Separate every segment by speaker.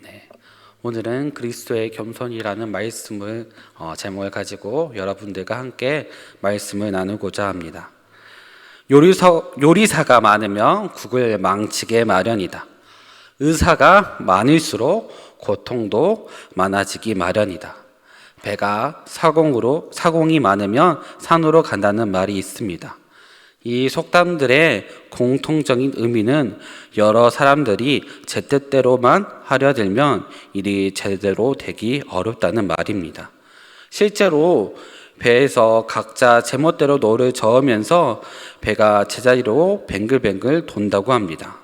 Speaker 1: 네, 오늘은 그리스도의 겸손이라는 말씀을 제목을 가지고 여러분들과 함께 말씀을 나누고자 합니다. 요리사가 많으면 국을 망치게 마련이다. 의사가 많을수록 고통도 많아지기 마련이다. 배가 사공이 많으면 산으로 간다는 말이 있습니다. 이 속담들의 공통적인 의미는 여러 사람들이 제 뜻대로만 하려 들면 일이 제대로 되기 어렵다는 말입니다. 실제로 배에서 각자 제멋대로 노를 저으면서 배가 제자리로 뱅글뱅글 돈다고 합니다.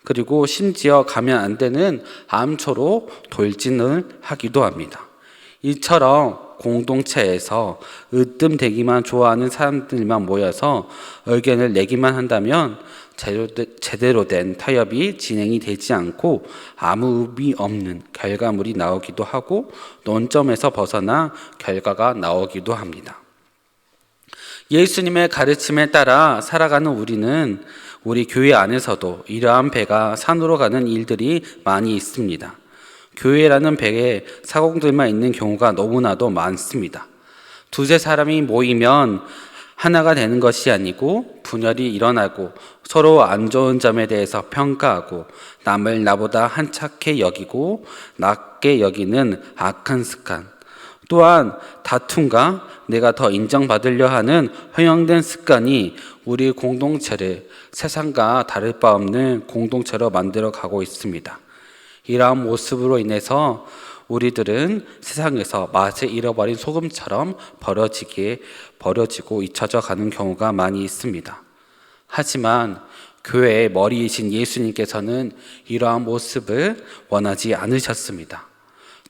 Speaker 1: 그리고 심지어 가면 안 되는 암초로 돌진을 하기도 합니다. 이처럼 공동체에서 으뜸되기만 좋아하는 사람들만 모여서 의견을 내기만 한다면 제대로 된 타협이 진행이 되지 않고 아무 의미 없는 결과물이 나오기도 하고 논점에서 벗어나 결과가 나오기도 합니다. 예수님의 가르침에 따라 살아가는 우리는 우리 교회 안에서도 이러한 배가 산으로 가는 일들이 많이 있습니다. 교회라는 배에 사공들만 있는 경우가 너무나도 많습니다. 두세 사람이 모이면 하나가 되는 것이 아니고 분열이 일어나고 서로 안 좋은 점에 대해서 평가하고 남을 나보다 한착해 여기고 낮게 여기는 악한 습관, 또한 다툼과 내가 더 인정받으려 하는 허영된 습관이 우리 공동체를 세상과 다를 바 없는 공동체로 만들어 가고 있습니다. 이러한 모습으로 인해서 우리들은 세상에서 맛을 잃어버린 소금처럼 버려지고 잊혀져 가는 경우가 많이 있습니다. 하지만 교회의 머리이신 예수님께서는 이러한 모습을 원하지 않으셨습니다.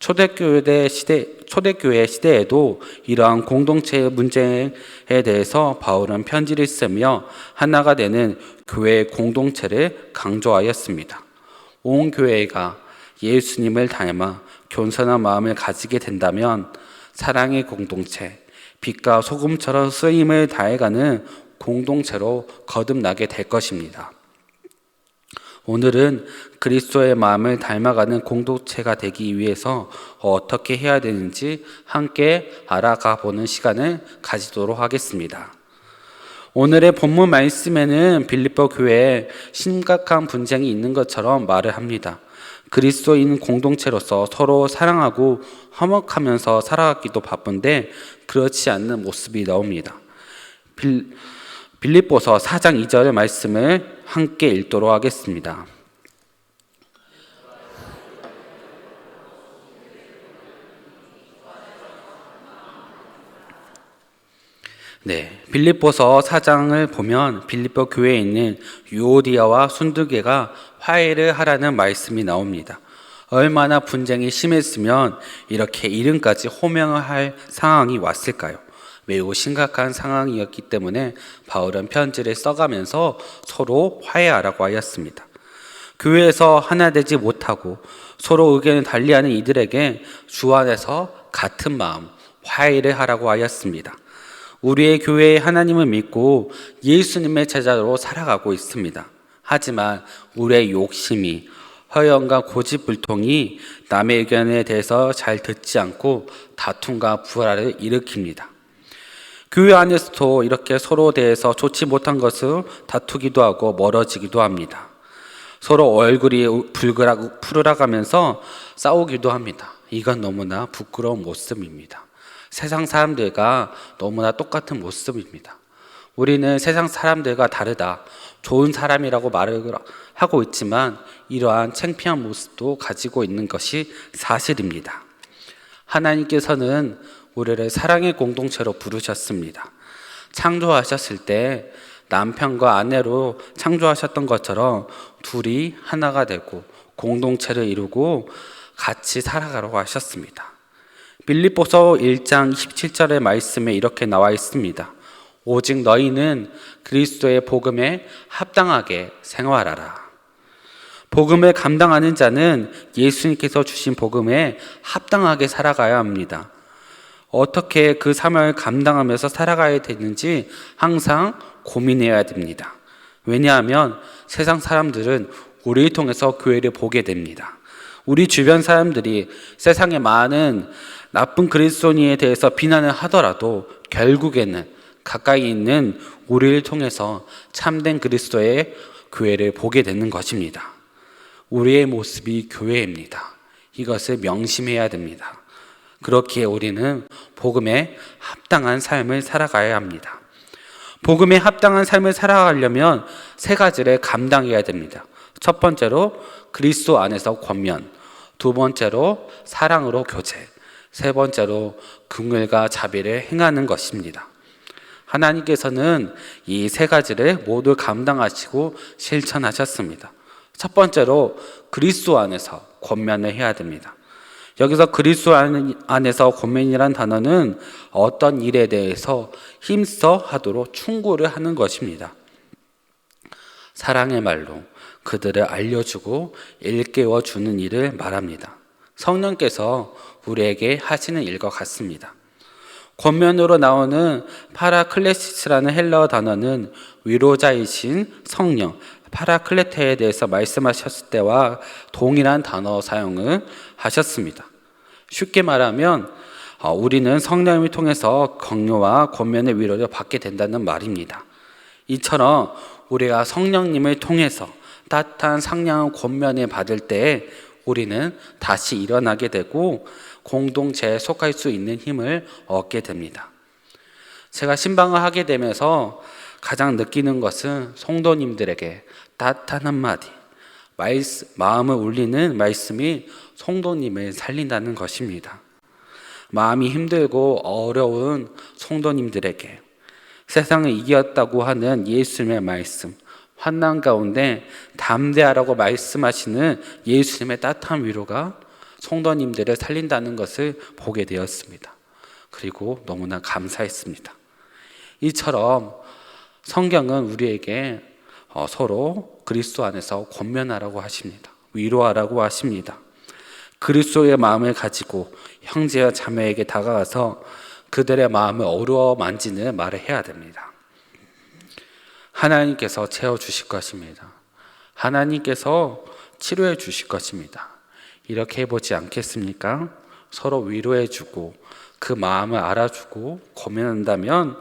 Speaker 1: 초대교회 시대에도 이러한 공동체의 문제에 대해서 바울은 편지를 쓰며 하나가 되는 교회의 공동체를 강조하였습니다. 온 교회가 예수님을 닮아 겸손한 마음을 가지게 된다면 사랑의 공동체, 빛과 소금처럼 쓰임을 다해가는 공동체로 거듭나게 될 것입니다. 오늘은 그리스도의 마음을 닮아가는 공동체가 되기 위해서 어떻게 해야 되는지 함께 알아가 보는 시간을 가지도록 하겠습니다. 오늘의 본문 말씀에는 빌립보 교회에 심각한 분쟁이 있는 것처럼 말을 합니다. 그리스도인 공동체로서 서로 사랑하고 화목하면서 살아가기도 바쁜데 그렇지 않는 모습이 나옵니다. 빌립보서 4장 2절의 말씀을 함께 읽도록 하겠습니다. 네, 빌립보서 4장을 보면 빌립보 교회에 있는 유오디아와 순두계가 화해를 하라는 말씀이 나옵니다. 얼마나 분쟁이 심했으면 이렇게 이름까지 호명을 할 상황이 왔을까요? 매우 심각한 상황이었기 때문에 바울은 편지를 써가면서 서로 화해하라고 하였습니다. 교회에서 하나 되지 못하고 서로 의견을 달리하는 이들에게 주 안에서 같은 마음, 화해를 하라고 하였습니다. 우리의 교회에 하나님을 믿고 예수님의 제자로 살아가고 있습니다. 하지만 우리의 욕심이, 허영과 고집불통이 남의 의견에 대해서 잘 듣지 않고 다툼과 불화를 일으킵니다. 교회 안에서도 이렇게 서로 대해서 좋지 못한 것을 다투기도 하고 멀어지기도 합니다. 서로 얼굴이 푸르락하면서 싸우기도 합니다. 이건 너무나 부끄러운 모습입니다. 세상 사람들과 너무나 똑같은 모습입니다. 우리는 세상 사람들과 다르다, 좋은 사람이라고 말을 하고 있지만 이러한 창피한 모습도 가지고 있는 것이 사실입니다. 하나님께서는 우리를 사랑의 공동체로 부르셨습니다. 창조하셨을 때 남편과 아내로 창조하셨던 것처럼 둘이 하나가 되고 공동체를 이루고 같이 살아가라고 하셨습니다. 빌립보서 1장 17절의 말씀에 이렇게 나와 있습니다. 오직 너희는 그리스도의 복음에 합당하게 생활하라. 복음을 감당하는 자는 예수님께서 주신 복음에 합당하게 살아가야 합니다. 어떻게 그 사명을 감당하면서 살아가야 되는지 항상 고민해야 됩니다. 왜냐하면 세상 사람들은 우리를 통해서 교회를 보게 됩니다. 우리 주변 사람들이 세상에 많은 나쁜 그리스도인에 대해서 비난을 하더라도 결국에는 가까이 있는 우리를 통해서 참된 그리스도의 교회를 보게 되는 것입니다. 우리의 모습이 교회입니다. 이것을 명심해야 됩니다. 그렇기에 우리는 복음에 합당한 삶을 살아가야 합니다. 복음에 합당한 삶을 살아가려면 세 가지를 감당해야 됩니다. 첫 번째로 그리스도 안에서 권면, 두 번째로 사랑으로 교제, 세 번째로 긍휼과 자비를 행하는 것입니다. 하나님께서는 이 세 가지를 모두 감당하시고 실천하셨습니다. 첫 번째로 그리스도 안에서 권면을 해야 됩니다. 여기서 그리스도 안에서 권면이란 단어는 어떤 일에 대해서 힘써 하도록 충고를 하는 것입니다. 사랑의 말로 그들을 알려주고 일깨워 주는 일을 말합니다. 성령께서 우리에게 하시는 일과 같습니다. 권면으로 나오는 파라클레시스라는 헬라어 단어는 위로자이신 성령 파라클레테에 대해서 말씀하셨을 때와 동일한 단어 사용을 하셨습니다. 쉽게 말하면 우리는 성령을 통해서 격려와 권면의 위로를 받게 된다는 말입니다. 이처럼 우리가 성령님을 통해서 따뜻한 상냥한 권면을 받을 때 우리는 다시 일어나게 되고 공동체에 속할 수 있는 힘을 얻게 됩니다. 제가 신방을 하게 되면서 가장 느끼는 것은 성도님들에게 따뜻한 한마디, 마음을 울리는 말씀이 성도님을 살린다는 것입니다. 마음이 힘들고 어려운 성도님들에게 세상을 이겼다고 하는 예수님의 말씀, 환난 가운데 담대하라고 말씀하시는 예수님의 따뜻한 위로가 성도님들을 살린다는 것을 보게 되었습니다. 그리고 너무나 감사했습니다. 이처럼 성경은 우리에게 서로 그리스도 안에서 권면하라고 하십니다. 위로하라고 하십니다. 그리스도의 마음을 가지고 형제와 자매에게 다가가서 그들의 마음을 어루어 만지는 말을 해야 됩니다. 하나님께서 채워주실 것입니다. 하나님께서 치료해 주실 것입니다. 이렇게 해보지 않겠습니까? 서로 위로해주고 그 마음을 알아주고 고민한다면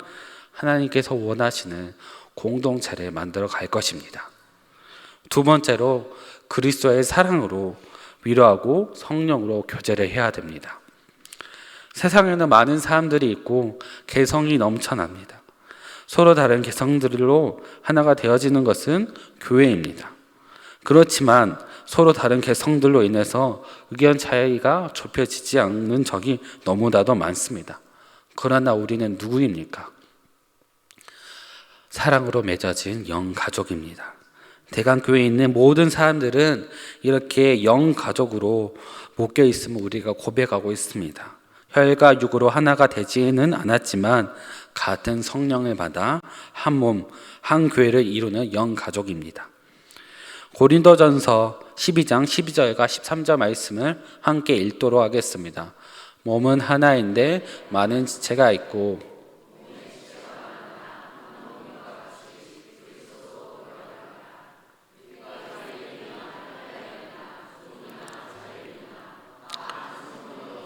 Speaker 1: 하나님께서 원하시는 공동체를 만들어 갈 것입니다. 두 번째로 그리스도의 사랑으로 위로하고 성령으로 교제를 해야 됩니다. 세상에는 많은 사람들이 있고 개성이 넘쳐납니다. 서로 다른 개성들로 하나가 되어지는 것은 교회입니다. 그렇지만 서로 다른 개성들로 인해서 의견 차이가 좁혀지지 않는 적이 너무나도 많습니다. 그러나 우리는 누구입니까? 사랑으로 맺어진 영가족입니다. 대강교회에 있는 모든 사람들은 이렇게 영가족으로 묶여 있음을 우리가 고백하고 있습니다. 혈과 육으로 하나가 되지는 않았지만 같은 성령을 받아 한 몸, 한 교회를 이루는 영가족입니다. 고린도전서 12장 12절과 13절 말씀을 함께 읽도록 하겠습니다. 몸은 하나인데 많은 지체가 있고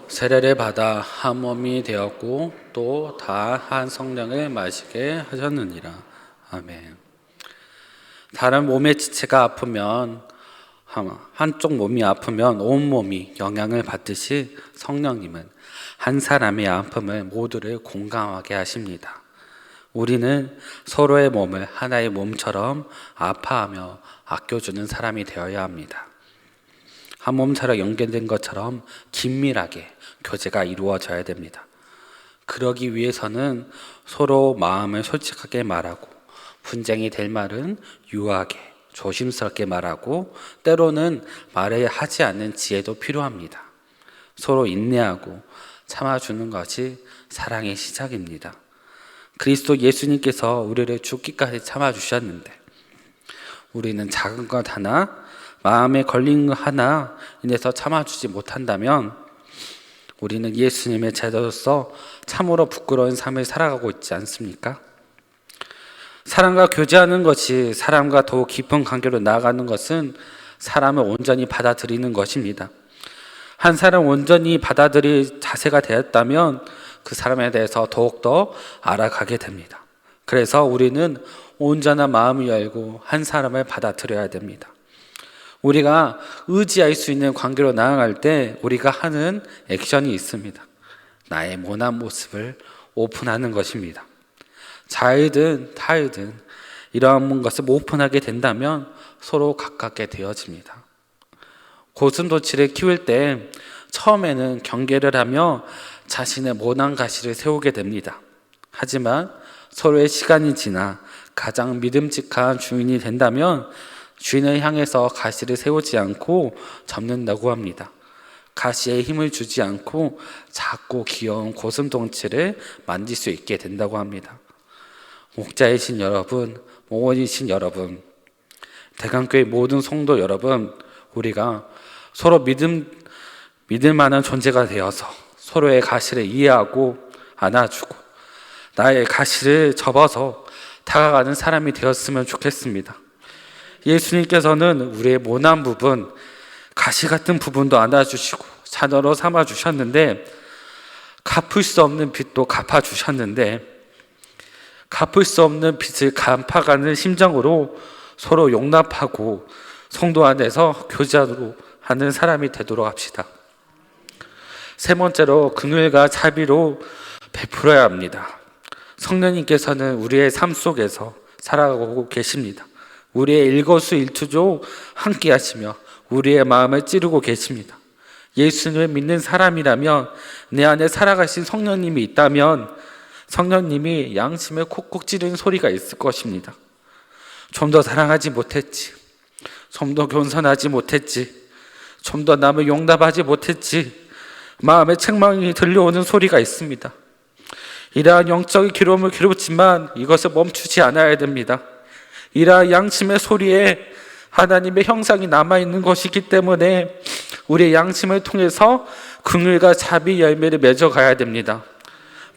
Speaker 1: 세례를 받아 한 몸이 되었고 또 다 한 성령을 마시게 하셨느니라. 아멘. 다른 몸의 지체가 아프면 한쪽 몸이 아프면 온 몸이 영향을 받듯이 성령님은 한 사람의 아픔을 모두를 공감하게 하십니다. 우리는 서로의 몸을 하나의 몸처럼 아파하며 아껴주는 사람이 되어야 합니다. 한 몸처럼 연결된 것처럼 긴밀하게 교제가 이루어져야 됩니다. 그러기 위해서는 서로 마음을 솔직하게 말하고 분쟁이 될 말은 유하게 조심스럽게 말하고 때로는 말을 하지 않는 지혜도 필요합니다. 서로 인내하고 참아주는 것이 사랑의 시작입니다. 그리스도 예수님께서 우리를 죽기까지 참아주셨는데 우리는 작은 것 하나, 마음에 걸린 것 하나 인해서 참아주지 못한다면 우리는 예수님의 제자로서 참으로 부끄러운 삶을 살아가고 있지 않습니까? 사람과 교제하는 것이 사람과 더욱 깊은 관계로 나아가는 것은 사람을 온전히 받아들이는 것입니다. 한 사람 온전히 받아들일 자세가 되었다면 그 사람에 대해서 더욱더 알아가게 됩니다. 그래서 우리는 온전한 마음을 열고 한 사람을 받아들여야 됩니다. 우리가 의지할 수 있는 관계로 나아갈 때 우리가 하는 액션이 있습니다. 나의 모난 모습을 오픈하는 것입니다. 자이든 타이든 이러한 것을 오픈하게 된다면 서로 가깝게 되어집니다. 고슴도치를 키울 때 처음에는 경계를 하며 자신의 모난 가시를 세우게 됩니다. 하지만 서로의 시간이 지나 가장 믿음직한 주인이 된다면 주인을 향해서 가시를 세우지 않고 접는다고 합니다. 가시에 힘을 주지 않고 작고 귀여운 고슴도치를 만질 수 있게 된다고 합니다. 목자이신 여러분, 목원이신 여러분, 대강교회 모든 성도 여러분, 우리가 서로 믿을 만한 존재가 되어서 서로의 가시를 이해하고 안아주고 나의 가시를 접어서 다가가는 사람이 되었으면 좋겠습니다. 예수님께서는 우리의 모난 부분, 가시 같은 부분도 안아주시고 자녀로 삼아주셨는데 갚을 수 없는 빚도 갚아주셨는데 갚을 수 없는 빚을 갚아가는 심정으로 서로 용납하고 성도 안에서 교제로 하는 사람이 되도록 합시다. 세 번째로 긍휼과 자비로 베풀어야 합니다. 성령님께서는 우리의 삶 속에서 살아가고 계십니다. 우리의 일거수일투족 함께 하시며 우리의 마음을 찌르고 계십니다. 예수님을 믿는 사람이라면 내 안에 살아가신 성령님이 있다면 성령님이 양심을 콕콕 찌르는 소리가 있을 것입니다. 좀 더 사랑하지 못했지, 좀 더 겸손하지 못했지, 좀 더 남을 용납하지 못했지, 마음의 책망이 들려오는 소리가 있습니다. 이러한 영적인 괴로움을 괴롭지만 이것을 멈추지 않아야 됩니다. 이러한 양심의 소리에 하나님의 형상이 남아있는 것이기 때문에 우리의 양심을 통해서 긍휼과 자비 열매를 맺어가야 됩니다.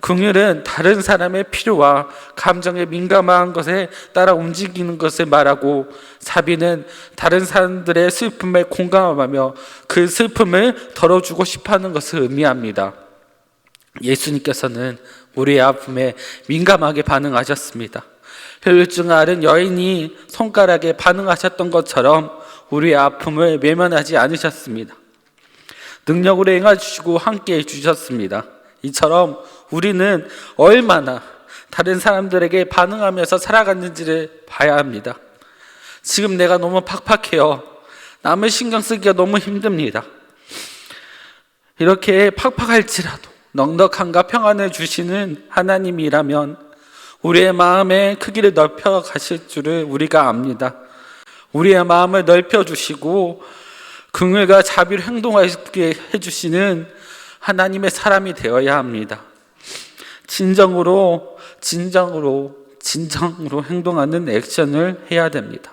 Speaker 1: 긍휼은 다른 사람의 필요와 감정에 민감한 것에 따라 움직이는 것을 말하고, 자비는 다른 사람들의 슬픔에 공감하며 그 슬픔을 덜어주고 싶어하는 것을 의미합니다. 예수님께서는 우리의 아픔에 민감하게 반응하셨습니다. 혈류증 앓은 여인이 손가락에 반응하셨던 것처럼 우리의 아픔을 외면하지 않으셨습니다. 능력으로 행해주시고 함께 해주셨습니다. 이처럼 우리는 얼마나 다른 사람들에게 반응하면서 살아갔는지를 봐야 합니다. 지금 내가 너무 팍팍해요. 남을 신경 쓰기가 너무 힘듭니다. 이렇게 팍팍할지라도 넉넉함과 평안을 주시는 하나님이라면 우리의 마음의 크기를 넓혀 가실 줄을 우리가 압니다. 우리의 마음을 넓혀 주시고 긍휼과 자비로 행동하게 해주시는 하나님의 사람이 되어야 합니다. 진정으로 행동하는 액션을 해야 됩니다.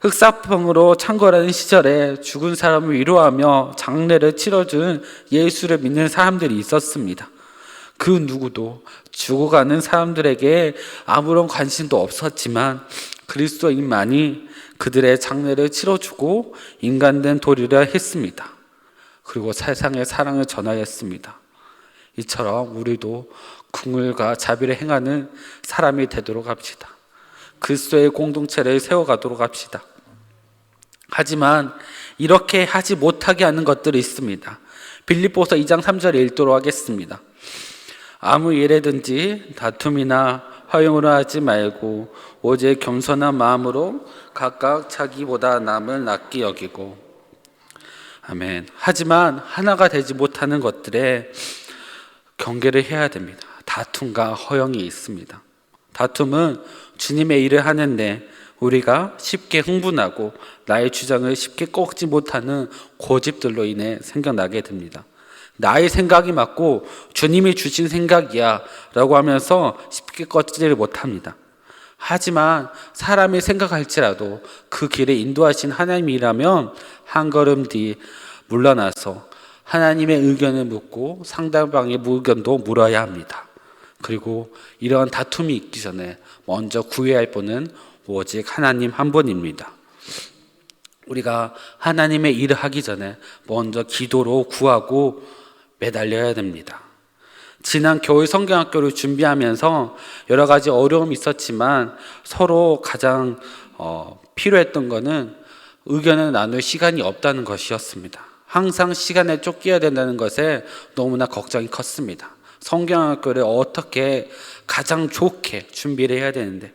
Speaker 1: 흑사병으로 창궐하는 시절에 죽은 사람을 위로하며 장례를 치러준 예수를 믿는 사람들이 있었습니다. 그 누구도 죽어가는 사람들에게 아무런 관심도 없었지만 그리스도인만이 그들의 장례를 치러주고 인간된 도리를 했습니다. 그리고 세상에 사랑을 전하였습니다. 이처럼 우리도 긍휼과 자비를 행하는 사람이 되도록 합시다. 그리스도의 공동체를 세워가도록 합시다. 하지만 이렇게 하지 못하게 하는 것들이 있습니다. 빌립보서 2장 3절에 읽도록 하겠습니다. 아무 일에든지 다툼이나 화용으로 하지 말고 오직 겸손한 마음으로 각각 자기보다 남을 낫게 여기고. 아멘. 하지만 하나가 되지 못하는 것들에 경계를 해야 됩니다. 다툼과 허용이 있습니다. 다툼은 주님의 일을 하는데 우리가 쉽게 흥분하고 나의 주장을 쉽게 꺾지 못하는 고집들로 인해 생겨나게 됩니다. 나의 생각이 맞고 주님이 주신 생각이야 라고 하면서 쉽게 꺾지를 못합니다. 하지만 사람이 생각할지라도 그 길에 인도하신 하나님이라면 한 걸음 뒤 물러나서 하나님의 의견을 묻고 상대방의 의견도 물어야 합니다. 그리고 이러한 다툼이 있기 전에 먼저 구해야 할 분은 오직 하나님 한 분입니다. 우리가 하나님의 일을 하기 전에 먼저 기도로 구하고 매달려야 됩니다. 지난 겨울 성경학교를 준비하면서 여러 가지 어려움이 있었지만 서로 가장 필요했던 것은 의견을 나눌 시간이 없다는 것이었습니다. 항상 시간에 쫓겨야 된다는 것에 너무나 걱정이 컸습니다. 성경학교를 어떻게 가장 좋게 준비를 해야 되는데,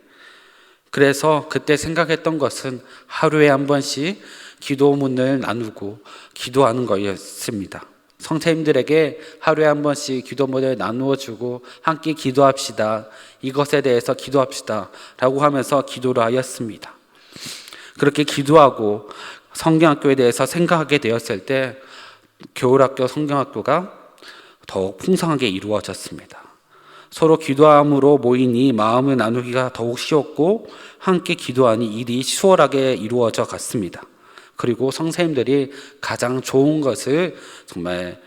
Speaker 1: 그래서 그때 생각했던 것은 하루에 한 번씩 기도문을 나누고 기도하는 거였습니다. 성도님들에게 하루에 한 번씩 기도문을 나누어 주고 함께 기도합시다, 이것에 대해서 기도합시다 라고 하면서 기도를 하였습니다. 그렇게 기도하고 성경학교에 대해서 생각하게 되었을 때 겨울학교 성경학교가 더욱 풍성하게 이루어졌습니다. 서로 기도함으로 모이니 마음을 나누기가 더욱 쉬웠고 함께 기도하니 일이 수월하게 이루어져 갔습니다. 그리고 선생님들이 가장 좋은 것을 정말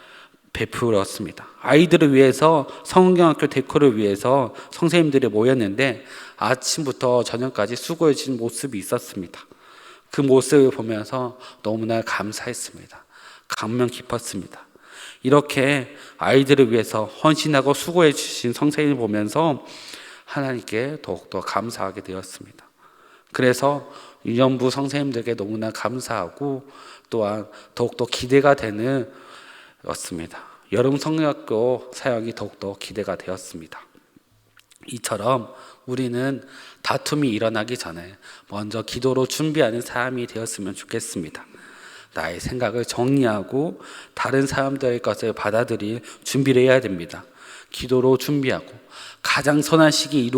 Speaker 1: 베풀었습니다. 아이들을 위해서 성경학교 데코를 위해서 선생님들이 모였는데 아침부터 저녁까지 수고해 주신 모습이 있었습니다. 그 모습을 보면서 너무나 감사했습니다. 감명 깊었습니다. 이렇게 아이들을 위해서 헌신하고 수고해 주신 선생님을 보면서 하나님께 더욱더 감사하게 되었습니다. 그래서 유년부 선생님들에게 너무나 감사하고 또한 더욱더 기대가 되는 였습니다. 여름 성경학교 사역이 더욱더 기대가 되었습니다. 이처럼 우리는 다툼이 일어나기 전에 먼저 기도로 준비하는 사람이 되었으면 좋겠습니다. 나의 생각을 정리하고 다른 사람들의 것을 받아들일 준비를 해야 됩니다. 기도로 준비하고 가장 선한 시기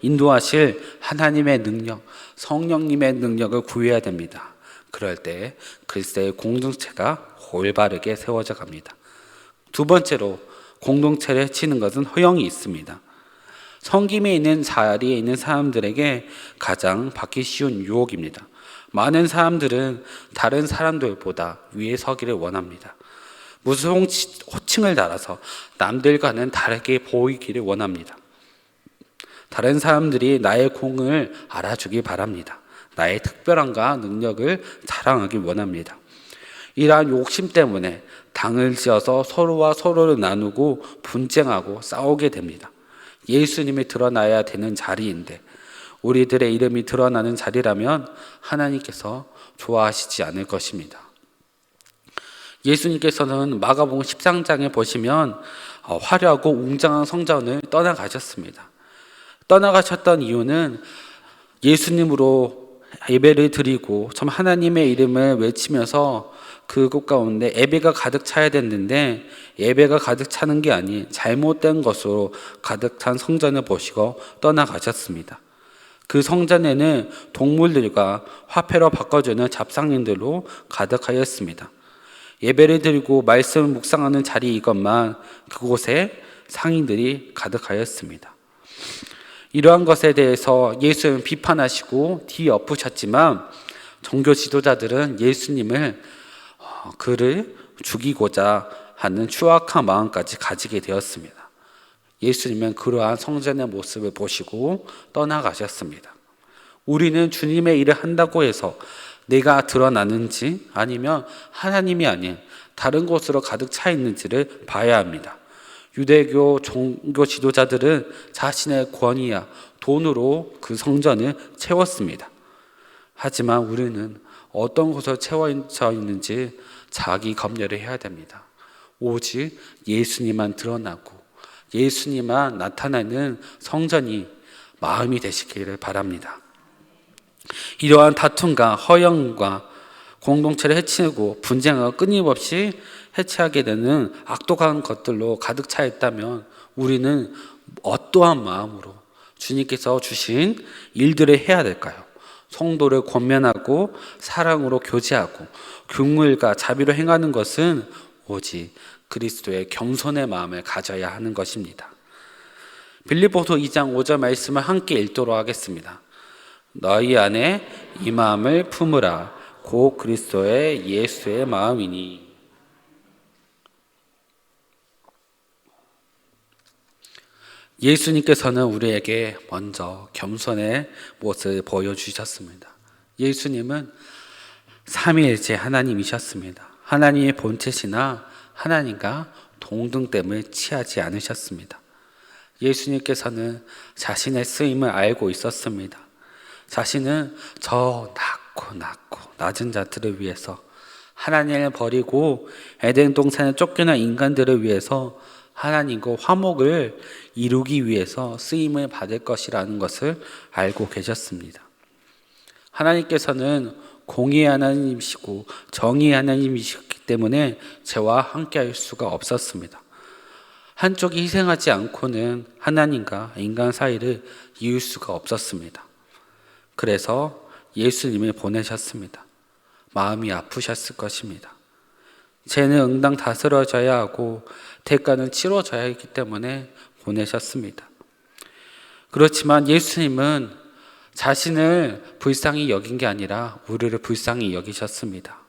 Speaker 1: 인도하실 하나님의 능력, 성령님의 능력을 구해야 됩니다. 그럴 때 그리스도의 공동체가 올바르게 세워져 갑니다. 두 번째로 공동체를 해치는 것은 허영이 있습니다. 섬김에 있는 자리에 있는 사람들에게 가장 받기 쉬운 유혹입니다. 많은 사람들은 다른 사람들보다 위에 서기를 원합니다. 무슨 호칭을 달아서 남들과는 다르게 보이기를 원합니다. 다른 사람들이 나의 공을 알아주기 바랍니다. 나의 특별함과 능력을 자랑하기 원합니다. 이러한 욕심 때문에 당을 지어서 서로와 서로를 나누고 분쟁하고 싸우게 됩니다. 예수님이 드러나야 되는 자리인데 우리들의 이름이 드러나는 자리라면 하나님께서 좋아하시지 않을 것입니다. 예수님께서는 마가복음 13장에 보시면 화려하고 웅장한 성전을 떠나가셨습니다. 떠나가셨던 이유는 예수님으로 예배를 드리고 참 하나님의 이름을 외치면서 그곳 가운데 예배가 가득 차야 됐는데 예배가 가득 차는 게 아닌 잘못된 것으로 가득 찬 성전을 보시고 떠나가셨습니다. 그 성전에는 동물들과 화폐로 바꿔주는 잡상인들로 가득하였습니다. 예배를 드리고 말씀을 묵상하는 자리 이것만 그곳에 상인들이 가득하였습니다. 이러한 것에 대해서 예수님은 비판하시고 뒤엎으셨지만 종교 지도자들은 예수님을 그를 죽이고자 하는 추악한 마음까지 가지게 되었습니다. 예수님은 그러한 성전의 모습을 보시고 떠나가셨습니다. 우리는 주님의 일을 한다고 해서 내가 드러나는지 아니면 하나님이 아닌 다른 곳으로 가득 차 있는지를 봐야 합니다. 유대교 종교 지도자들은 자신의 권위야 돈으로 그 성전을 채웠습니다. 하지만 우리는 어떤 곳에 채워져 있는지 자기 검열을 해야 됩니다. 오직 예수님만 드러나고 예수님만 나타나는 성전이 마음이 되시기를 바랍니다. 이러한 다툼과 허영과 공동체를 해치고 분쟁하고 끊임없이 해체하게 되는 악독한 것들로 가득 차 있다면 우리는 어떠한 마음으로 주님께서 주신 일들을 해야 될까요? 성도를 권면하고 사랑으로 교제하고 긍휼과 자비로 행하는 것은 오직 그리스도의 겸손의 마음을 가져야 하는 것입니다. 빌립보서 2장 5절 말씀을 함께 읽도록 하겠습니다. 너희 안에 이 마음을 품으라. 곧 그리스도의 예수의 마음이니. 예수님께서는 우리에게 먼저 겸손의 모습을 보여주셨습니다. 예수님은 삼위일체 하나님이셨습니다. 하나님의 본체시나 하나님과 동등됨을 취하지 않으셨습니다. 예수님께서는 자신의 쓰임을 알고 있었습니다. 자신은 저 낮고 낮은 자들을 위해서, 하나님을 버리고 에덴 동산에 쫓겨난 인간들을 위해서 하나님과 화목을 이루기 위해서 쓰임을 받을 것이라는 것을 알고 계셨습니다. 하나님께서는 공의의 하나님이시고 정의의 하나님이시기 때문에 죄와 함께할 수가 없었습니다. 한쪽이 희생하지 않고는 하나님과 인간 사이를 이을 수가 없었습니다. 그래서 예수님을 보내셨습니다. 마음이 아프셨을 것입니다. 죄는 응당 다스려져야 하고 대가는 치러져야 했기 때문에 보내셨습니다. 그렇지만 예수님은 자신을 불쌍히 여긴 게 아니라 우리를 불쌍히 여기셨습니다.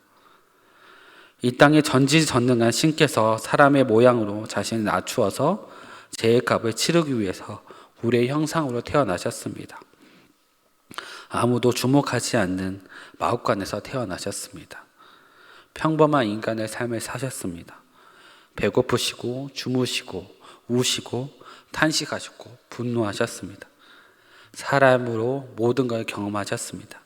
Speaker 1: 이 땅에 전지전능한 신께서 사람의 모양으로 자신을 낮추어서 죄의 값을 치르기 위해서 우리의 형상으로 태어나셨습니다. 아무도 주목하지 않는 마옥간에서 태어나셨습니다. 평범한 인간의 삶을 사셨습니다. 배고프시고 주무시고 우시고 탄식하셨고 분노하셨습니다. 사람으로 모든 걸 경험하셨습니다.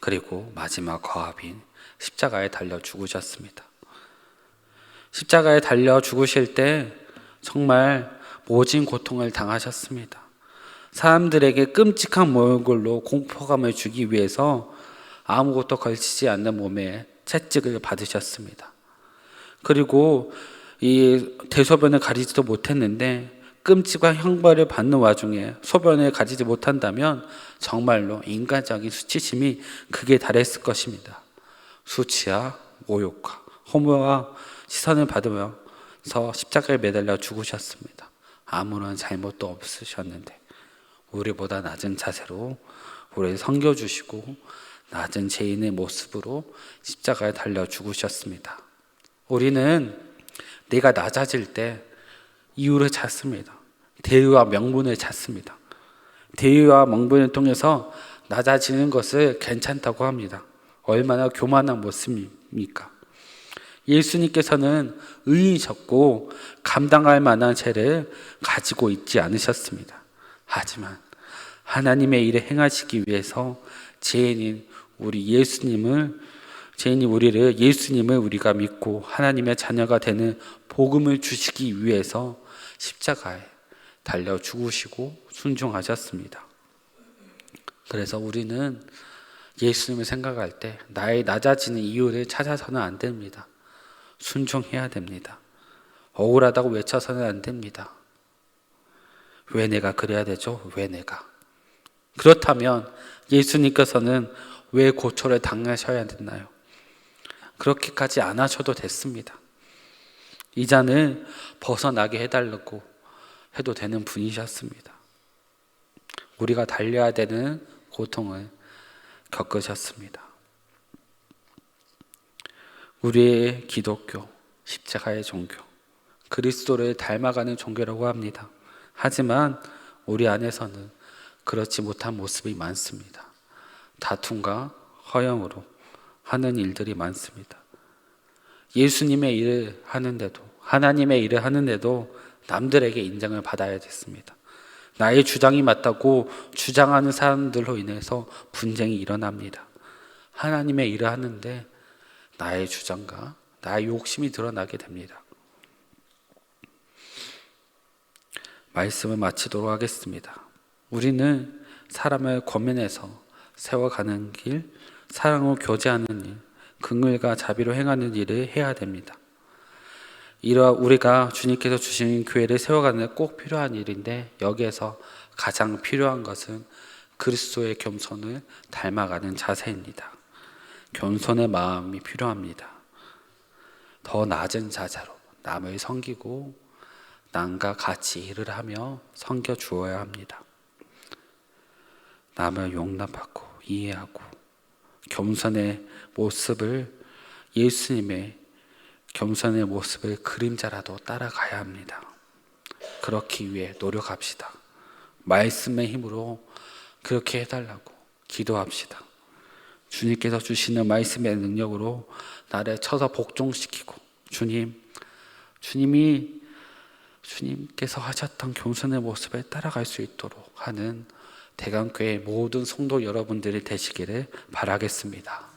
Speaker 1: 그리고 마지막 과업인 십자가에 달려 죽으셨습니다. 십자가에 달려 죽으실 때 정말 모진 고통을 당하셨습니다. 사람들에게 끔찍한 몰골로 공포감을 주기 위해서 아무것도 걸치지 않는 몸에 채찍을 받으셨습니다. 그리고 이 대소변을 가리지도 못했는데 끔찍한 형벌을 받는 와중에 소변을 가지지 못한다면 정말로 인간적인 수치심이 극에 달했을 것입니다. 수치와 모욕과 허무와 시선을 받으면서 십자가에 매달려 죽으셨습니다. 아무런 잘못도 없으셨는데 우리보다 낮은 자세로 우리를 섬겨주시고 낮은 죄인의 모습으로 십자가에 달려 죽으셨습니다. 우리는 내가 낮아질 때 이유를 찾습니다. 대의와 명분을 찾습니다. 대의와 명분을 통해서 낮아지는 것을 괜찮다고 합니다. 얼마나 교만한 모습입니까? 예수님께서는 의인이셨고 감당할 만한 죄를 가지고 있지 않으셨습니다. 하지만 하나님의 일을 행하시기 위해서 죄인인 우리를 예수님을 우리가 믿고 하나님의 자녀가 되는 복음을 주시기 위해서 십자가에 달려 죽으시고 순종하셨습니다. 그래서 우리는 예수님을 생각할 때 나의 낮아지는 이유를 찾아서는 안 됩니다. 순종해야 됩니다. 억울하다고 외쳐서는 안 됩니다. 왜 내가 그래야 되죠? 왜 내가? 그렇다면 예수님께서는 왜 고초를 당하셔야 됐나요? 그렇게까지 안 하셔도 됐습니다. 이 잔을 벗어나게 해달라고 해도 되는 분이셨습니다. 우리가 달려야 되는 고통을 겪으셨습니다. 우리의 기독교, 십자가의 종교, 그리스도를 닮아가는 종교라고 합니다. 하지만 우리 안에서는 그렇지 못한 모습이 많습니다. 다툼과 허영으로 하는 일들이 많습니다. 예수님의 일을 하는데도, 하나님의 일을 하는데도 남들에게 인정을 받아야 됐습니다. 나의 주장이 맞다고 주장하는 사람들로 인해서 분쟁이 일어납니다. 하나님의 일을 하는데 나의 주장과 나의 욕심이 드러나게 됩니다. 말씀을 마치도록 하겠습니다. 우리는 사람을 권면해서 세워가는 길, 사랑으로 교제하는 일, 긍휼과 자비로 행하는 일을 해야 됩니다. 우리가 주님께서 주신 교회를 세워가는 데 꼭 필요한 일인데 여기에서 가장 필요한 것은 그리스도의 겸손을 닮아가는 자세입니다. 겸손의 마음이 필요합니다. 더 낮은 자세로 남을 섬기고 남과 같이 일을 하며 섬겨 주어야 합니다. 남을 용납하고 이해하고 겸손의 모습을, 예수님의 겸손의 모습을 그림자라도 따라가야 합니다. 그렇기 위해 노력합시다. 말씀의 힘으로 그렇게 해달라고 기도합시다. 주님께서 주시는 말씀의 능력으로 나를 쳐서 복종시키고 주님께서 하셨던 겸손의 모습에 따라갈 수 있도록 하는 대강교회 모든 성도 여러분들이 되시기를 바라겠습니다.